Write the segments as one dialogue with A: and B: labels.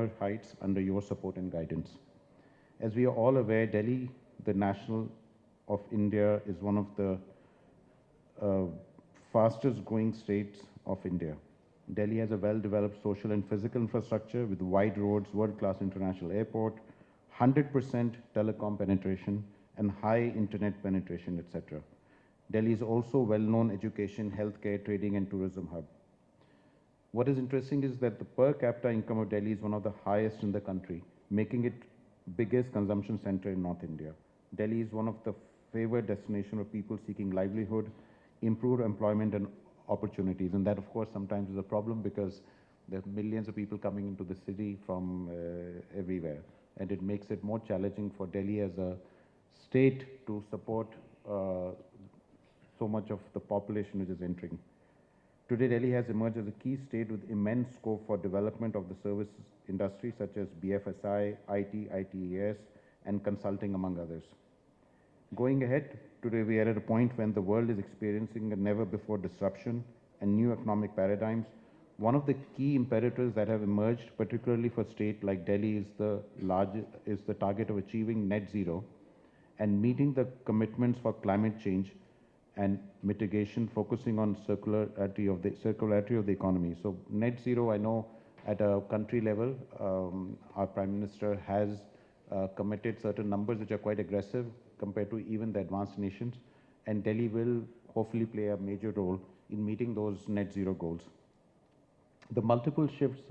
A: newer heights under your support and guidance. As we are all aware, Delhi, the national of India, is one of the uh, fastest growing states of India. Delhi has a well-developed social and physical infrastructure with wide roads, world-class international airport, 100% telecom penetration, and high internet penetration, etc. Delhi is also well-known education, healthcare, trading, and tourism hub. What is interesting is that the per capita income of Delhi is one of the highest in the country, making it biggest consumption center in North India. Delhi is one of the favored destination of people seeking livelihood, improved employment and opportunities. And that, of course, sometimes is a problem because there are millions of people coming into the city from everywhere. And it makes it more challenging for Delhi as a state to support so much of the population which is entering. Today, Delhi has emerged as a key state with immense scope for development of the service industry such as BFSI, IT, ITES, and consulting, among others. Going ahead, today we are at a point when the world is experiencing a never-before disruption and new economic paradigms. One of the key imperatives that have emerged, particularly for a state like Delhi, is the target of achieving net zero and meeting the commitments for climate change and mitigation, focusing on circularity of the economy. So net zero, I know at a country level, our Prime Minister has committed certain numbers which are quite aggressive compared to even the advanced nations, and Delhi will hopefully play a major role in meeting those net zero goals. The multiple shifts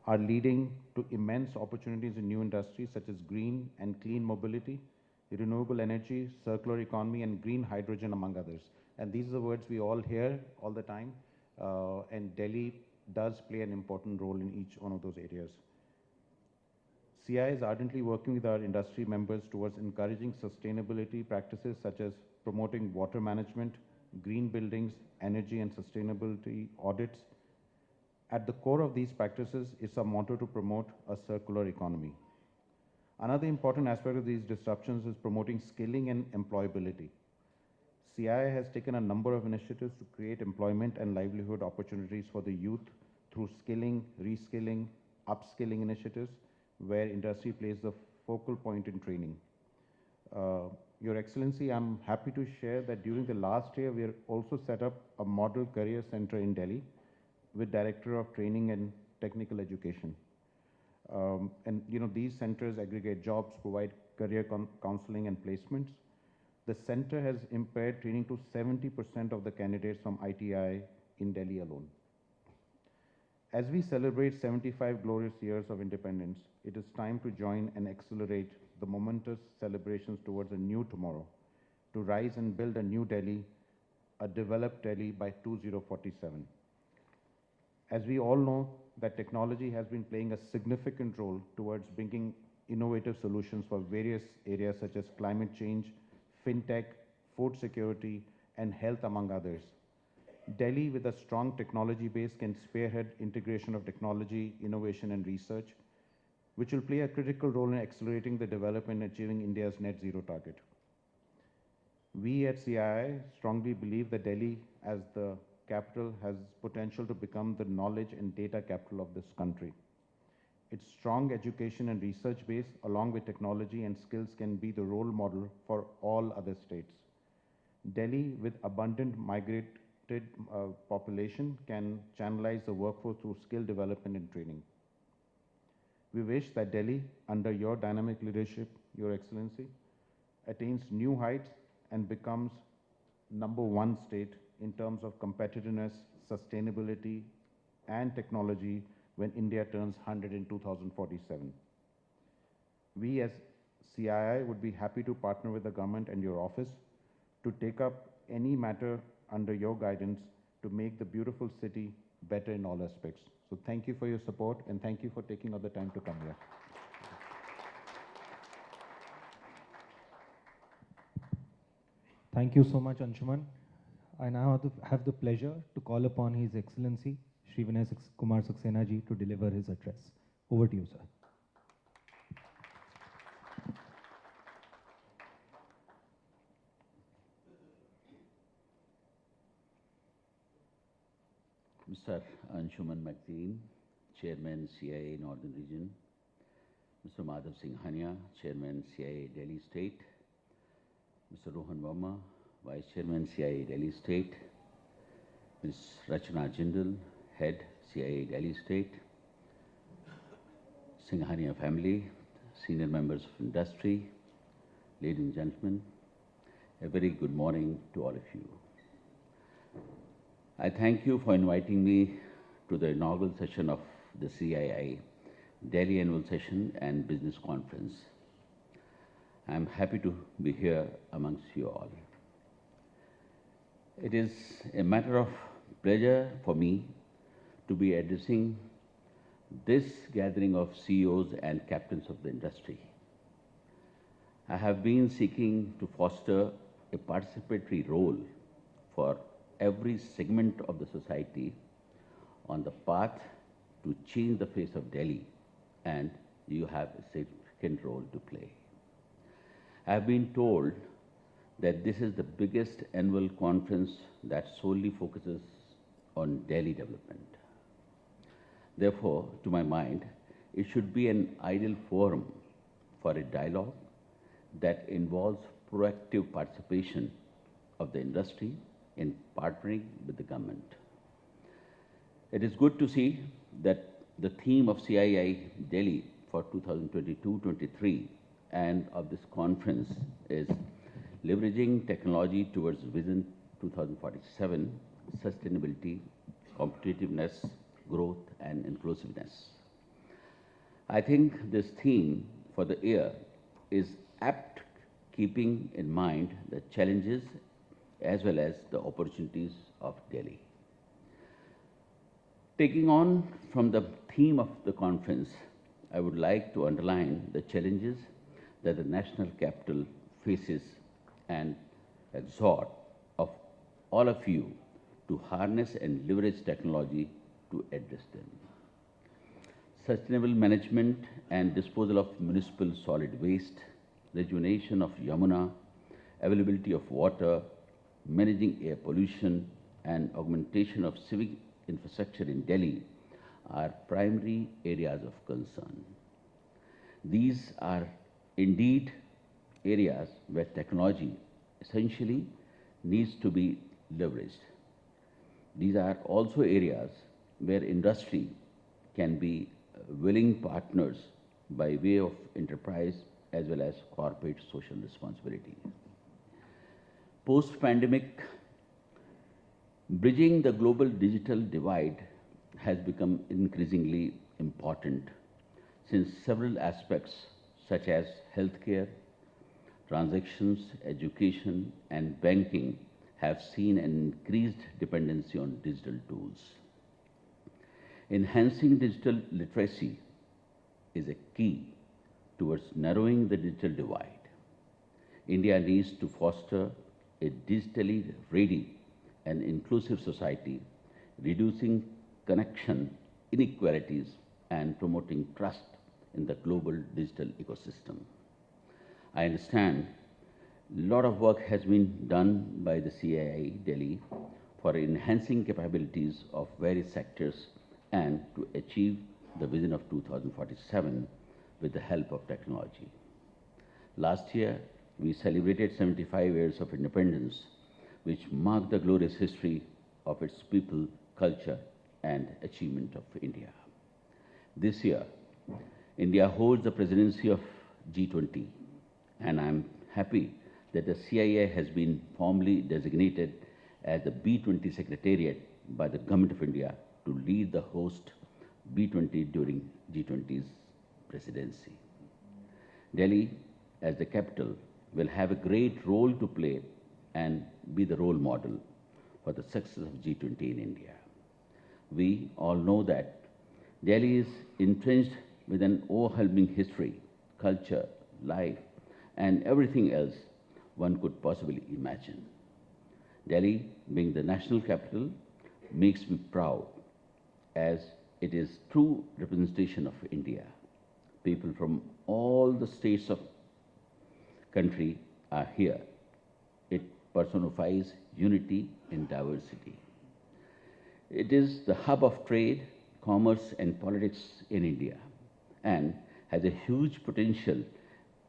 A: are leading to immense opportunities in new industries such as green and clean mobility, renewable energy, circular economy, and green hydrogen, among others. And these are the words we all hear all the time, and Delhi does play an important role in each one of those areas. CII is ardently working with our industry members towards encouraging sustainability practices such as promoting water management, green buildings, energy and sustainability audits. At the core of these practices is our motto to promote a circular economy. Another important aspect of these disruptions is promoting skilling and employability. CII has taken a number of initiatives to create employment and livelihood opportunities for the youth through skilling, reskilling, upskilling initiatives, where industry plays the focal point in training. Your Excellency, I'm happy to share that during the last year, we also set up a model career center in Delhi with Director of Training and Technical Education. And these centers aggregate jobs, provide career counseling and placements. The center has impaired training to 70% of the candidates from ITI in Delhi alone. As we celebrate 75 glorious years of independence, it is time to join and accelerate the momentous celebrations towards a new tomorrow, to rise and build a new Delhi, a developed Delhi by 2047. As we all know, that technology has been playing a significant role towards bringing innovative solutions for various areas such as climate change, fintech, food security, and health, among others. Delhi, with a strong technology base, can spearhead integration of technology, innovation, and research, which will play a critical role in accelerating the development and achieving India's net zero target. We at CII strongly believe that Delhi, as the capital, has potential to become the knowledge and data capital of this country. Its strong education and research base, along with technology and skills, can be the role model for all other states. Delhi, with abundant migrated population, can channelize the workforce through skill development and training. We wish that Delhi, under your dynamic leadership, Your Excellency, attains new heights and becomes #1 state in terms of competitiveness, sustainability, and technology when India turns 100 in 2047. We as CII would be happy to partner with the government and your office to take up any matter under your guidance to make the beautiful city better in all aspects. So thank you for your support and thank you for taking all the time to come here.
B: Thank you so much, Anshuman. I now have the pleasure to call upon His Excellency Shri Vinay Kumar Saxena ji to deliver his address. Over to you, sir.
C: Mr. Anshuman Magdeen, Chairman, CII Northern Region, Mr. Madhav Singh Hania, Chairman, CII Delhi State, Mr. Rohan Verma, Vice Chairman, CII Delhi State, Ms. Rachana Jindal, Head, CII Delhi State, Singhania family, senior members of industry, ladies and gentlemen, a very good morning to all of you. I thank you for inviting me to the inaugural session of the CII Delhi Annual Session and Business Conference. I am happy to be here amongst you all. It is a matter of pleasure for me to be addressing this gathering of CEOs and captains of the industry. I have been seeking to foster a participatory role for every segment of the society on the path to change the face of Delhi, and you have a significant role to play. I have been told that this is the biggest annual conference that solely focuses on Delhi development. Therefore, to my mind, it should be an ideal forum for a dialogue that involves proactive participation of the industry in partnering with the government. It is good to see that the theme of CII Delhi for 2022-23 and of this conference is leveraging technology towards Vision 2047, sustainability, competitiveness, growth, and inclusiveness. I think this theme for the year is apt, keeping in mind the challenges as well as the opportunities of Delhi. Taking on from the theme of the conference, I would like to underline the challenges that the national capital faces and exhort of all of you to harness and leverage technology to address them. Sustainable management and disposal of municipal solid waste, rejuvenation of Yamuna, availability of water, managing air pollution, and augmentation of civic infrastructure in Delhi are primary areas of concern. These are indeed areas where technology essentially needs to be leveraged. These are also areas where industry can be willing partners by way of enterprise as well as corporate social responsibility. Post-pandemic, bridging the global digital divide has become increasingly important since several aspects such as healthcare, transactions, education, and banking have seen an increased dependency on digital tools. Enhancing digital literacy is a key towards narrowing the digital divide. India needs to foster a digitally ready and inclusive society, reducing connection inequalities and promoting trust in the global digital ecosystem. I understand a lot of work has been done by the CII Delhi for enhancing capabilities of various sectors and to achieve the vision of 2047 with the help of technology. Last year, we celebrated 75 years of independence, which marked the glorious history of its people, culture, and achievement of India. This year, India holds the presidency of G20, and I'm happy that the CII has been formally designated as the B20 Secretariat by the Government of India to lead the host B20 during G20's presidency. Delhi, as the capital, will have a great role to play and be the role model for the success of G20 in India. We all know that Delhi is entrenched with an overwhelming history, culture, life, and everything else one could possibly imagine. Delhi, being the national capital, makes me proud as it is true representation of India. People from all the states of country are here. It personifies unity in diversity. It is the hub of trade, commerce, and politics in India, and has a huge potential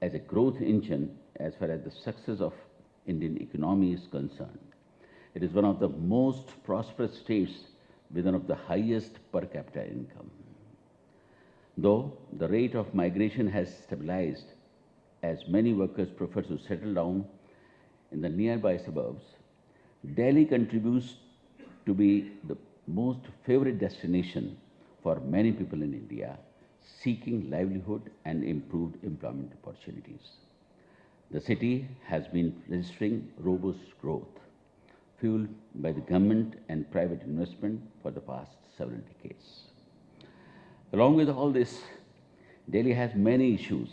C: as a growth engine as far as the success of Indian economy is concerned. It is one of the most prosperous states with one of the highest per capita income. Though the rate of migration has stabilized as many workers prefer to settle down in the nearby suburbs, Delhi contributes to be the most favorite destination for many people in India seeking livelihood and improved employment opportunities. The city has been registering robust growth, fueled by the government and private investment for the past several decades. Along with all this, Delhi has many issues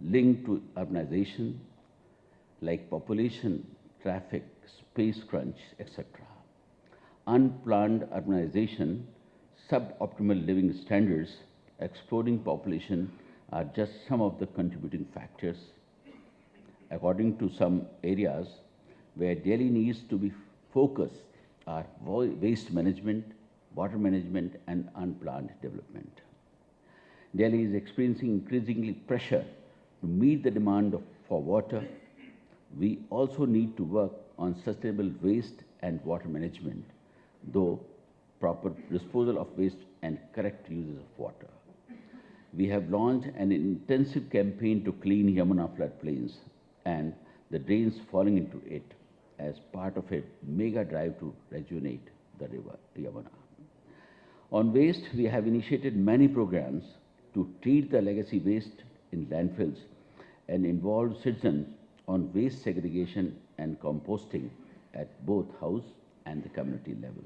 C: linked to urbanization like population, traffic, space crunch, etc. Unplanned urbanization, suboptimal living standards, exploding population are just some of the contributing factors. According to some areas where Delhi needs to be focused are waste management, water management, and unplanned development. Delhi is experiencing increasingly pressure to meet the demand for water. We also need to work on sustainable waste and water management, though proper disposal of waste and correct uses of water. We have launched an intensive campaign to clean Yamuna floodplains and the drains falling into it as part of a mega drive to rejuvenate the river Yamuna. On waste, we have initiated many programs to treat the legacy waste in landfills and involve citizens on waste segregation and composting at both house and the community level.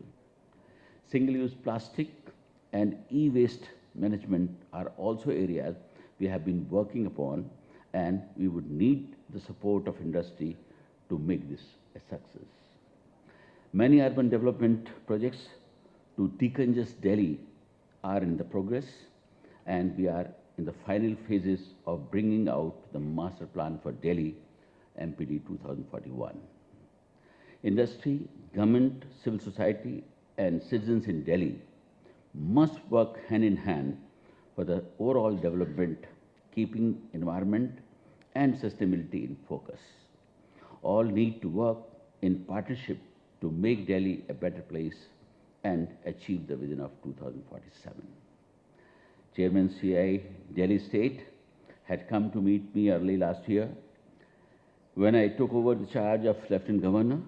C: Single-use plastic and e-waste management are also areas we have been working upon, and we would need the support of industry to make this a success. Many urban development projects to decongest Delhi are in the progress, and we are in the final phases of bringing out the master plan for Delhi MPD 2041. Industry, government, civil society, and citizens in Delhi must work hand in hand for the overall development, keeping environment and sustainability in focus. All need to work in partnership to make Delhi a better place and achieve the vision of 2047. Chairman CII Delhi State had come to meet me early last year when I took over the charge of Lieutenant Governor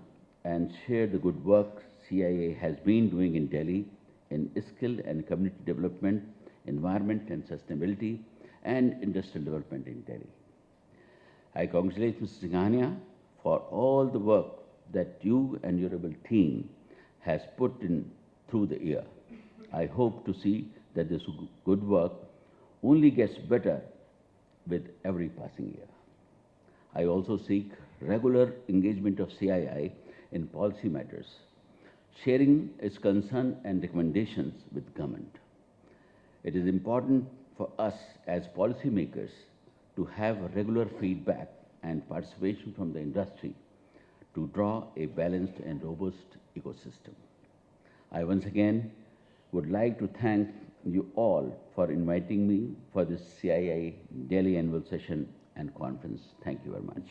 C: and shared the good work CII has been doing in Delhi in skill and community development, environment and sustainability, and industrial development in Delhi. I congratulate Mr. Singhania for all the work that you and your able team has put in through the year. I hope to see that this good work only gets better with every passing year. I also seek regular engagement of CII in policy matters, sharing its concern and recommendations with government. It is important for us as policymakers to have regular feedback and participation from the industry to draw a balanced and robust ecosystem. I once again would like to thank you all for inviting me for this CII Delhi annual session and conference. Thank you very much.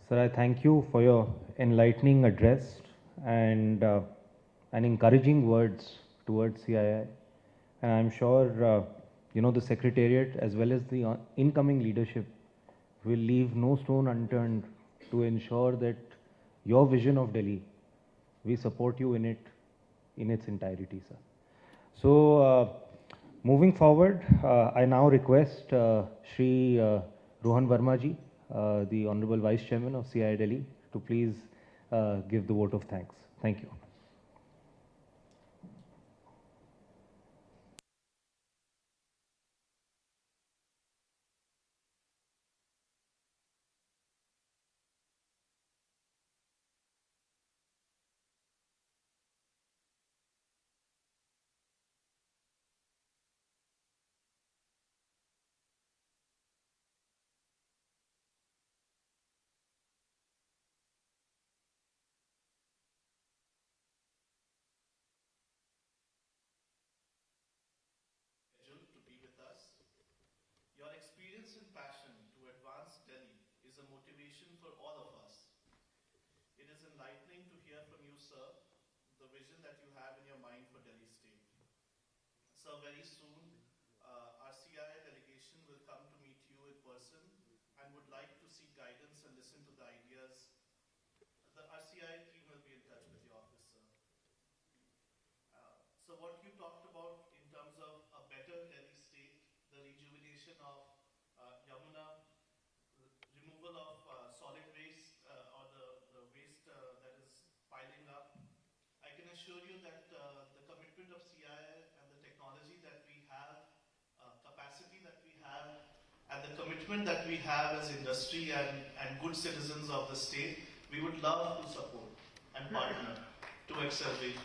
B: Sir, I thank you for your enlightening address and encouraging words towards CII. And I'm sure, the Secretariat as well as the incoming leadership will leave no stone unturned to ensure that your vision of Delhi, we support you in it, in its entirety, sir. So, moving forward, I now request Shri Rohan Verma ji, the Honorable Vice Chairman of CII Delhi, to please give the vote of thanks. Thank you.
D: passion to advance Delhi is a motivation for all of us. It is enlightening to hear from you, sir, the vision that you have in your mind for Delhi State. Sir, very soon, our CII delegation will come to meet you in person and would like to seek guidance and listen to the ideas. Our CII team will be in touch with your office, sir. So what you talked about in terms of a better Delhi State, the rejuvenation of Yamuna, removal of solid waste or the waste that is piling up, I can assure you that the commitment of CII and the technology that we have, capacity that we have, and the commitment that we have as industry and good citizens of the state, we would love to support and partner to accelerate.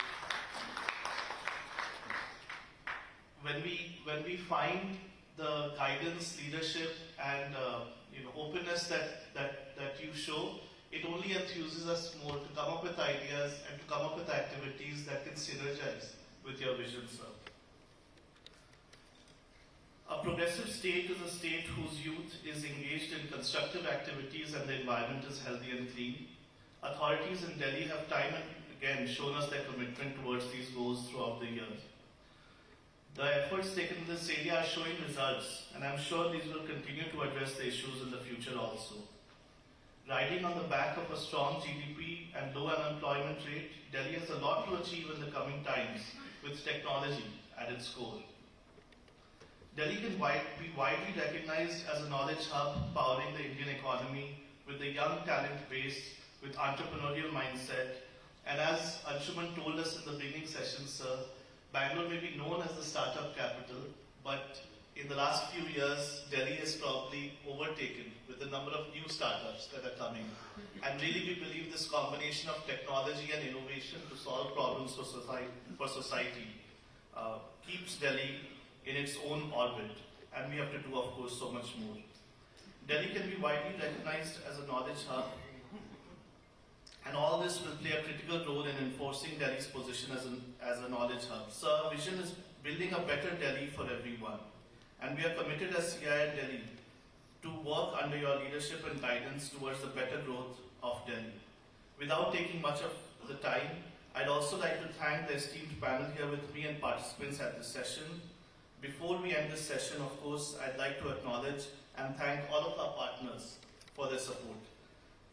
D: When we find the guidance, leadership, and openness that you show, it only enthuses us more to come up with ideas and to come up with activities that can synergize with your vision, sir. A progressive state is a state whose youth is engaged in constructive activities and the environment is healthy and clean. Authorities in Delhi have time and again shown us their commitment towards these goals throughout the years. The efforts taken in this area are showing results, and I'm sure these will continue to address the issues in the future also. Riding on the back of a strong GDP and low unemployment rate, Delhi has a lot to achieve in the coming times with technology at its core. Delhi can be widely recognized as a knowledge hub powering the Indian economy with a young talent base with entrepreneurial mindset. And as Anshuman told us in the beginning session, sir, Bangalore may be known as the startup capital, but in the last few years, Delhi has probably overtaken with the number of new startups that are coming. And really we believe this combination of technology and innovation to solve problems for society keeps Delhi in its own orbit. And we have to do, of course, so much more. Delhi can be widely recognized as a knowledge hub, and all this will play a critical role in enforcing Delhi's position as a knowledge hub. So our vision is building a better Delhi for everyone. And we are committed as CII Delhi to work under your leadership and guidance towards the better growth of Delhi. Without taking much of the time, I'd also like to thank the esteemed panel here with me and participants at this session. Before we end this session, of course, I'd like to acknowledge and thank all of our partners for their support.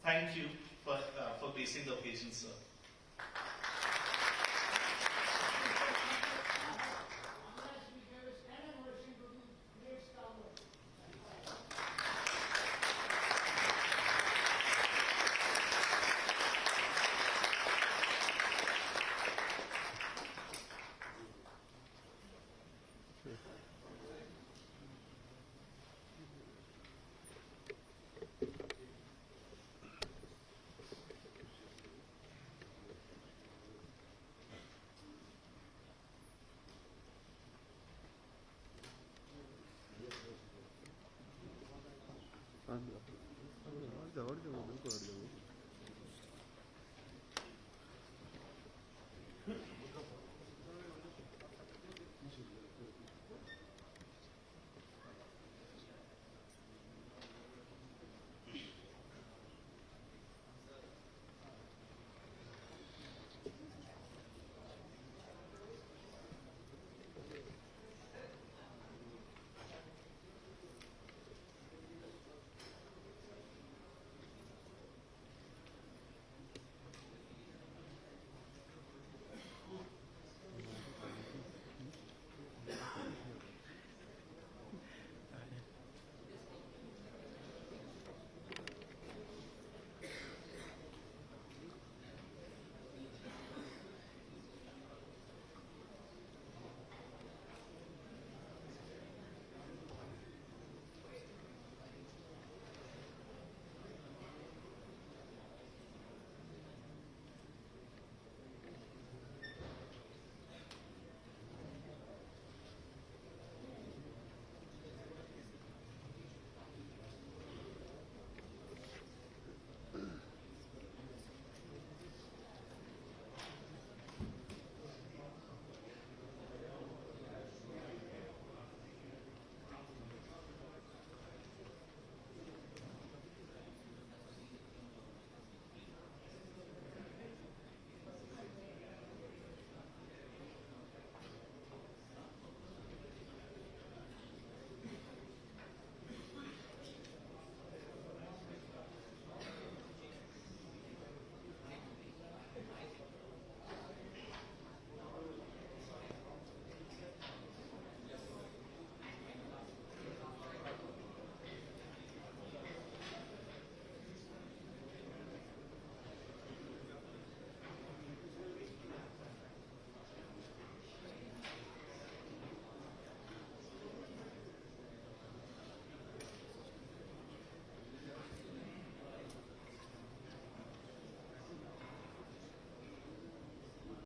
D: Thank you for gracing the occasion, sir.